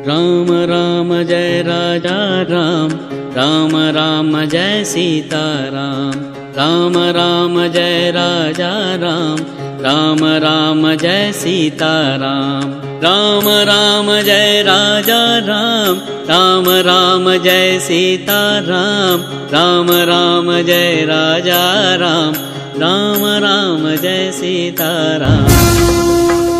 Ram Ram Jai Raja Ram, Ram Ram Jai Sita Ram. Ram Ram Jai Raja Ram, Ram Ram Jai Sita Ram. Ram Ram Jai Raja Ram, Ram Ram Jai Sita Ram. Ram Ram Jai Raja Ram, Ram Ram Jai Sita Ram.